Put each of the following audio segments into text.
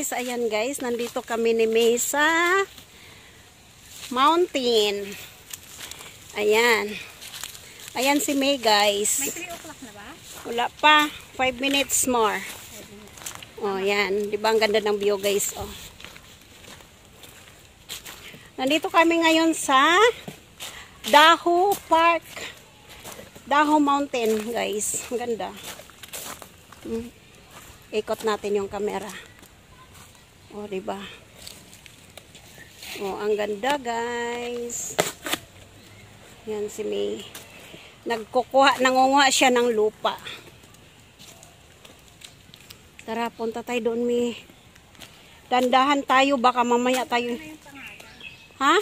guys, ayan guys, nandito kami ni May sa mountain. Ayan. Ayan si May guys. May 3 o'clock na ba? Wala pa, 5 minutes more. Oh, yan. Di ba ang ganda ng view guys, oh. Nandito kami ngayon sa Daho Park. Daho Mountain, guys. Ang ganda. Ikot natin yung camera. Oh, di ba? Oh, ang ganda, guys. Yan si May. Nangunguha siya ng lupa. Tara, punta tayo doon, May. Dandahan tayo, baka mamaya tayo. Ha?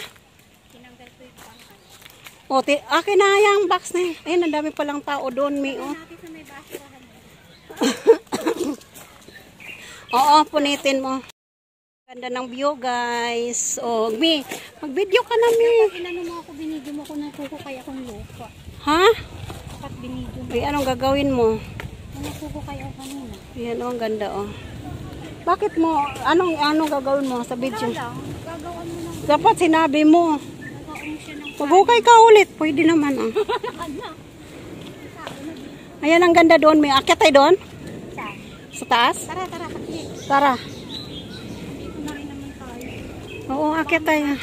O, akin na yung box na yun. Ayun, ang dami palang tao doon, May. Oh. Oo, punitin mo. Ganda ng view, guys. O, May, mag-video ka na, May. Kapag inano mo ako, binidyo mo ko nagkukukay akong lupa. Ha? Kapag binidyo mo. Ay, anong gagawin mo? Nagkukukay ako kanina. Ayan, oh, ang ganda, oh. Bakit mo, anong gagawin mo sa video? Wala lang, gagawan mo ng... Dapat sinabi mo. Gagawan mo siya ng... Maghukay ka ulit. Pwede naman, oh. Ayan, ang ganda doon. May akyat tayo doon? Saan? Sa taas? Tara, pakit. Tara. Dito na rin naman tayo. Oo, akyat tayo.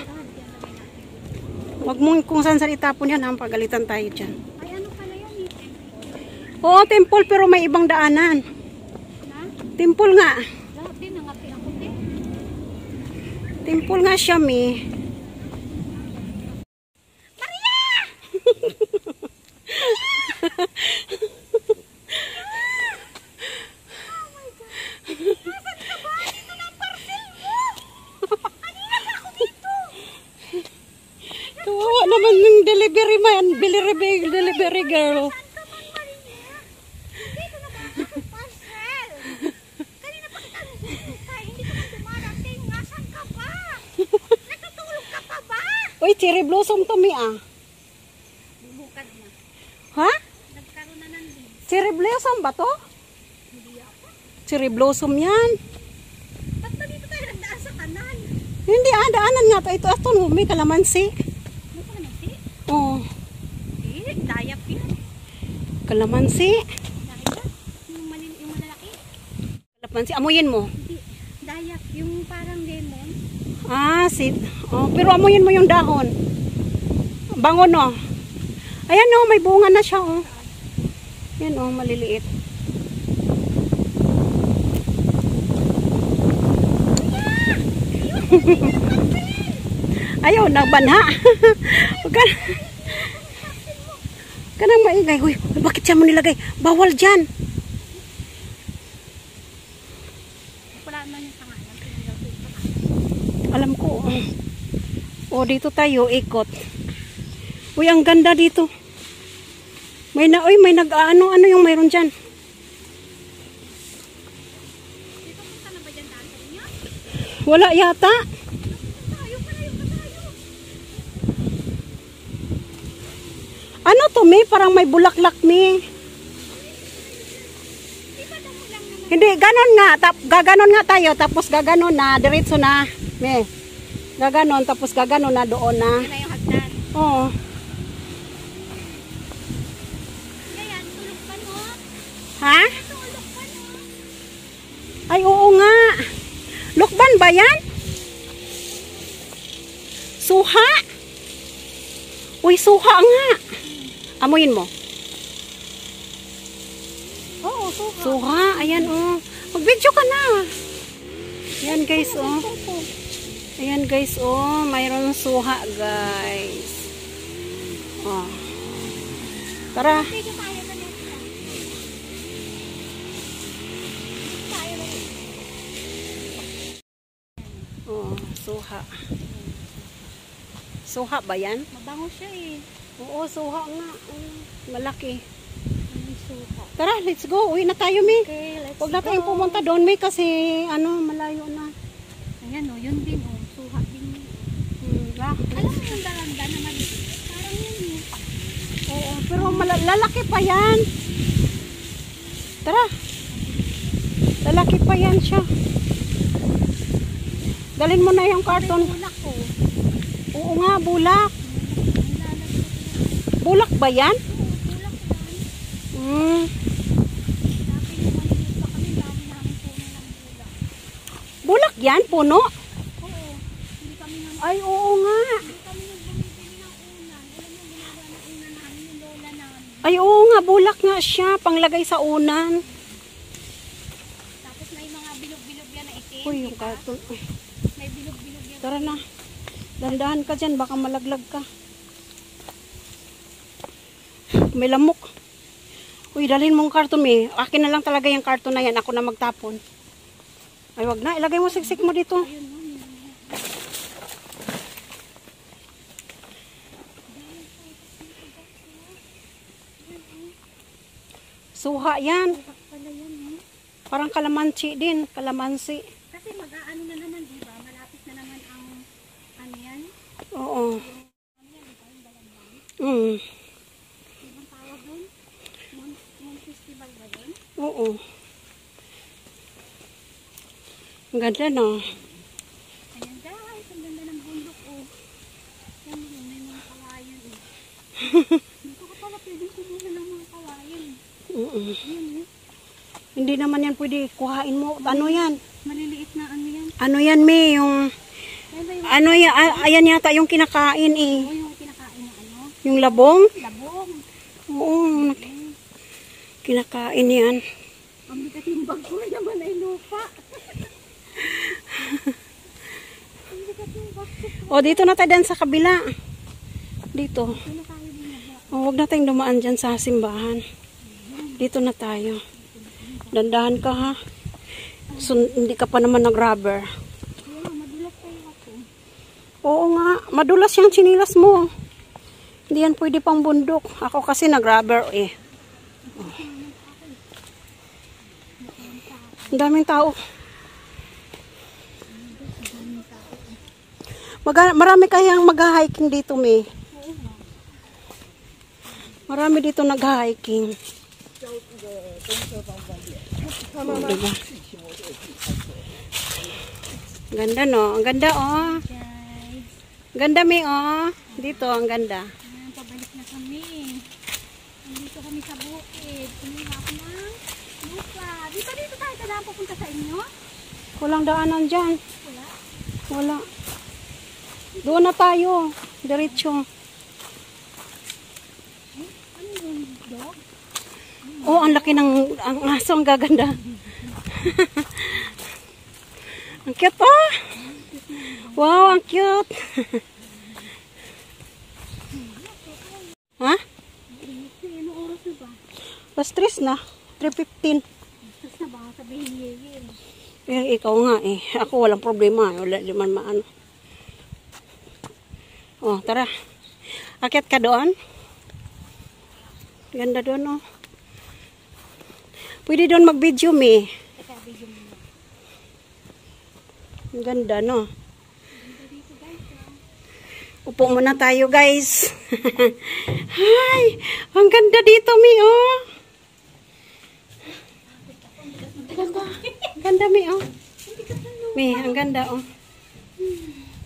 Huwag mong kung saan saan itapon yan, ha? Pagalitan tayo dyan. Ay, ano pala yan? Temple. Oo, temple, pero may ibang daanan. Na? Temple nga. Lahat din, nangati ako din. Temple nga siya, May. Maria! Oh my God. Nasaan ka ba? Dito na ang parcel mo! Kanina pa ako dito! Kawawa naman yung delivery man. Delivery girl. Saan ka ba, Maria? Dito na ba ang parcel? Kanina pa kita nagkukay. Hindi ka pa dumarating. Nasaan ka ba? Natutulog ka pa ba? Uy, cherry blossom to, May, ah. Bubukad na. Ha? Nagkaroon na ng leaves. Cherry blossom ba to? Hindi ako. Cherry blossom yan. Ba't ba dito tayo nagdaan sa kanal? Hindi, daanan nga to. Ito, may kalamansi. Ano pa naman si? Oh, Eh, dayap yun. kalamansi. Dayap? Yung malalaki? Kalamansi, amuyin mo. Hindi. Dayap. Yung parang lemon. Oh, pero amuyin mo yung dahon. Bango, no? Ayan, oh, may bunga na siya, oh. Yan, oh, maliliit. Ayaw, nagbanha. Huwag ka nang maingay. Uy, bakit siya mo nilagay? Bawal dyan. Wala naman yung pangalan. Alam ko. Oh, dito tayo, ikot. Uy, ang ganda dito. May nag-ano yung mayroon dyan. Dito punta na ba dyan daan sa inyo? Wala yata. Tayo pala yung katayo. Ano to, May? Parang may bulaklak, May. Di ba damo lang naman? Hindi, ganon nga. Gaganon nga tayo. Tapos gaganon na. Diretso na. May. Gaganon. Tapos gaganon na doon na. Yan na yung hagdan. Oo. Yan, tulog pa no? Ha? Tulog pa no? Ay, oo nga. Lukban ba yan? Suha? Uy, suha nga. Amuyin mo. Oo, suha. Suha. Ayan, oh. Mag-video ka na. Ayan, guys, oh. Ayan, guys, oh. Mayroon suha, guys. Oh. Tara. Dito tayo na next time. Tayo na next. Oh, suha. Suha ba yan? Mabango siya eh. Oo, suha nga. Malaki. May suha. Tara, let's go. Uwi na tayo, May. Okay, let's Huwag na tayong go. pumunta doon, May, kasi malayo na. Ayan o, yun din o. Suha din yun. Alam Alam mo yung daranda na maliit? Parang yun eh. Oo, pero lalaki pa yan. Tara. Lalaki pa yan siya. Dalhin mo na yung karton. Bulak ko. Oo nga, bulak. Bulak ba yan? Bulak yan. Hmm. Dati nung maliit pa kami, dami namin puno ng bulak. Bulak yan, puno? Oo. Hindi kami nang Ay, oo nga. Hindi kami nang bumibili ng unan. Alam mo, ginagawa ng unan namin, yung lola namin. Ay, oo nga, bulak nga siya. Panglagay sa unan. Tapos may mga bilog-bilog yan na itim. Uy, yung diba? karton. Uy, May bilog-bilog yan. tara na. Dandahan ka dyan, baka malaglag ka. May lamok. Uy, dalhin mong karton eh. Akin na lang talaga yung karton na yan. Ako na magtapon. Ay, wag na. Ilagay mo siksik mo dito. Ayun, no? Suha yan. Bulak pala yan, no? Parang kalamansi din. Kalamansi. Kasi mag-aano na naman, di ba? Malapit na naman ang ano yan? Oo. Ano yan, di ba? Yung balambang. Mm. Ibang tawag doon? Moon Festival ba yun? Oo. Ang ganda, no? Ayan guys, ang ganda ng bundok, oh. Yan, may mga kawayan, eh. Dito ka pala pwede kumuha ng mga kawayan. Ayan, eh. Hindi naman yan pwede kuhain mo. Ano yan? Maliliit na ano yan. Ano yan, May? Yung... Ayan ba yung, Ano yan? Ayan yata yung kinakain eh. oh, yung kinakain na ano? Yung labong? Labong. Oo. Kinakain yan. Ang bigat yung bag ko naman ay lupa. Ang bigat yung bag ko. O, dito na tayo din sa kabila. Dito. Ano tayo din na ba? O, huwag na tayong dumaan dyan sa simbahan. Dito na tayo. Dandahan ka ha. So, hindi ka pa naman nag-rubber. Ayan, madulas tayo ako. Oo nga. Madulas yung chinilas mo. Hindi yan pwede pang bundok. Ako kasi nag-rubber eh. Oh. Ang daming tao. Marami kayang mag-hiking dito, May. Marami dito nag-hiking. Oh, diba? Ganda, no? Ang ganda, oh. Guys, Ganda, May, oh. Dito, ang ganda. ayan, pabalik na kami. Nandito kami sa bukid. Kumuha ako ng lupa. Di ba dito tayo kadaan papunta sa inyo? Walang daanan dyan. Wala. Wala. Doon na tayo. Diretso. Ano yung dog? Oh, ang laki ng ang aso. Ang gaganda. Ang cute, oh. Wow, ang cute. Ha? Ano oras na ba? Last 3 na. 3:15. Tapos na baka sabihin yeye. Eh, ikaw nga eh. Ako walang problema. Wala naman maano. Oh, tara. Akyat ka doon. Ganda doon, oh. Pwede doon mag-video, May. Teka, video mo na. Ang ganda, no? Ganda dito guys. Upo muna tayo, guys. Hi! Ang ganda dito, May, oh. Ganda. Ganda, May, oh. May, ang ganda, oh.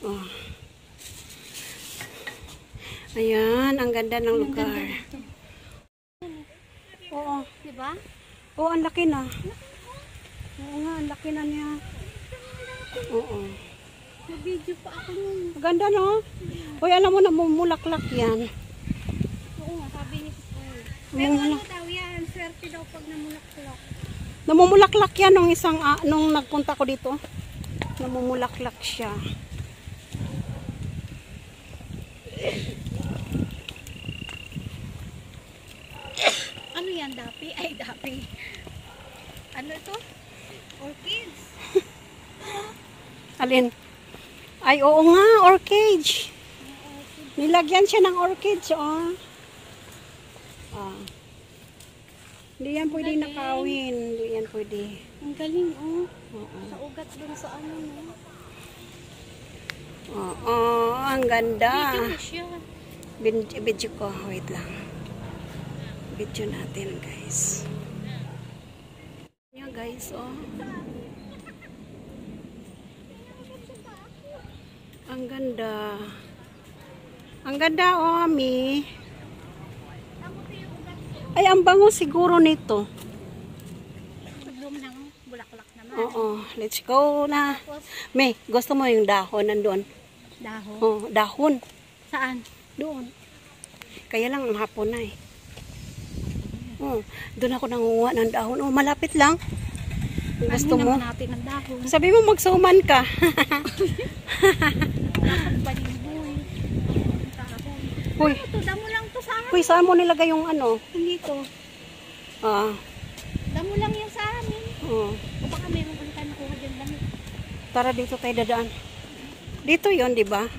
Oh. Ayan, ang ganda ng lugar. Oo. Diba? Oo, ang laki na. Oo nga, ang laki na niya. Oo. Nag-video pa ako nun. Ang ganda, no? Hoy, alam mo na, mumulaklak yan. Oo nga, sabi ni Sir. Pero Mumulak. ano daw yan? Swerte daw pag namulak-tulak. Namumulaklak yan nung nung nagpunta ko dito. Namumulaklak siya. Ano yan, dapi? Ay, dapi. Ano ito? Orchids. Alin? Ay, oo nga, orchid. Nilagyan siya ng orchids, oh. Ah. Hindi yan pwede nakawin. Hindi yan pwede. Ang galing, oh. Oo. Sa ugat dun sa ano, no? Oo, ang ganda. Video mo siya. Video ko. Wait lang. Video natin, guys. Yan, guys, oh. Ang ganda. Ang ganda, oh, Ami. Ay, ang bango siguro nito. Bloom ng bulaklak naman. Oo, let's go na. Tapos, May, gusto mo yung dahon nandun? dahon. Oh, dahon. Saan? Doon. Kaya lang, ang hapon na eh. Oh, doon ako nanguha ng dahon. Oh, malapit lang. Kung gusto mo. naman natin ang dahon. Sabi mo, magsuman ka. Baliboy. Uy, Ito, damo lang to sa amin. uy, saan mo nilagay yung ano? Hindi to. Ah, Damo lang yan sa amin. oh. O baka meron kang tayo nakuha dyan damo. Tara dito tayo dadaan. Dito yon, di ba? Hindi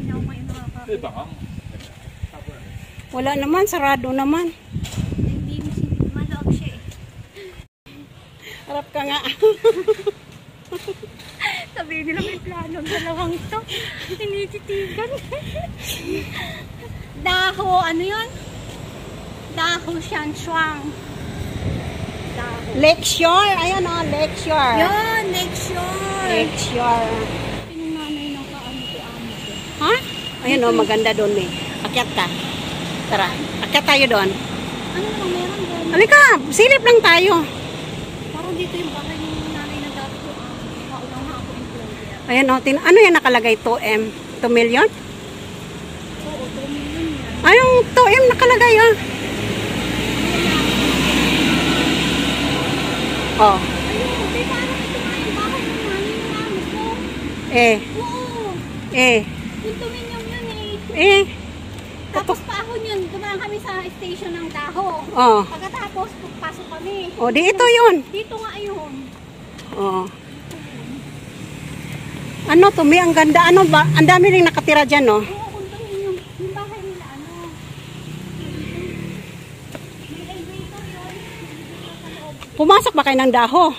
na ako ngayon nakakapit. Wala naman, sarado naman. Hindi mo malog siya eh. Harap ka nga. Sabihin nila may plano ang dalawang ito. Tinititigan. Daho, ano yun? Daho Shanshuang. Daho. Lakeshore. Ayan oh, Lakeshore. Yun, next shore. Lakeshore. Yung nanay ng kaano ko amo ko. Ha? Ayan oh, maganda doon eh. Akyat ka. Tara, akyat tayo doon. Ano naman meron doon? Halika, silip lang tayo. Parang dito yung bahay ng nanay na dati ko. Kaulang na ako employer. Ayan oh, ano yan nakalagay? 2M? 2 million? Oo, 2 million yan. Anong 2M nakalagay ah? Oh, Ayun, di parang ito nga yung bahay ng nanay ng amo ko. Oo, eh, condominium yun eh. eh. Tapos paahon yun, dumaan kami sa station ng Daho. Oh, Pagkatapos, pasok kami. oh, di ito yun. Dito nga ayun. Oh. Ano to, may ang ganda. Ano ba? Ang dami ring nakatira dyan, no? Oo, condominium. Yung bahay nila, ano. May elevator yun. Elevator sa loob. Pumasok ba kayo ng daho?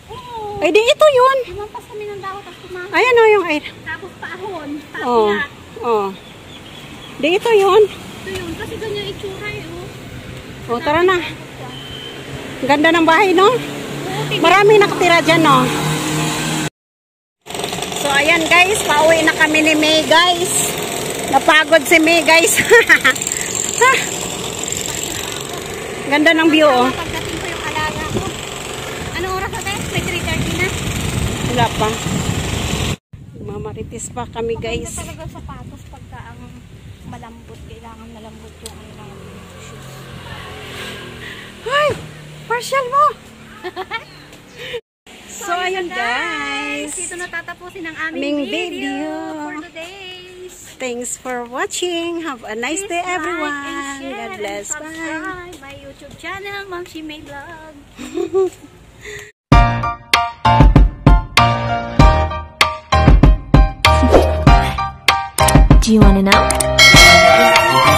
Oo. Eh, di ito yun. Lumampas kami ng Daho, tapos pumasok. Ayan o yung... Ay, Tapos paahon. Tapos oh, na. oh. Di ito yun. Ito yun, kasi ganyan itsura eh. Oh, tara na. Ang ganda ng bahay, no? Oo, tignan. Maraming nakatira dyan, no? So, ayan guys, pauwi na kami ni May, guys. Napagod si May, guys. Ha? Ganda ng view, oh. Pagdating ko yung alaga ko. Anong oras na tayo? May 3:30 na. Wala pa. Mamaritis pa kami, guys. Maganda talaga sapatos pagka ang malambot. Kailangan malambot yung ano mga shoes. Ay! Partial mo! So, ayan guys. Dito natatapusin ang Aming aming video. for today's. Thanks for watching. Have a nice day, Please like everyone. and share God and bless. Bye. subscribe my YouTube channel, Mom She May Vlog. Do you want to know?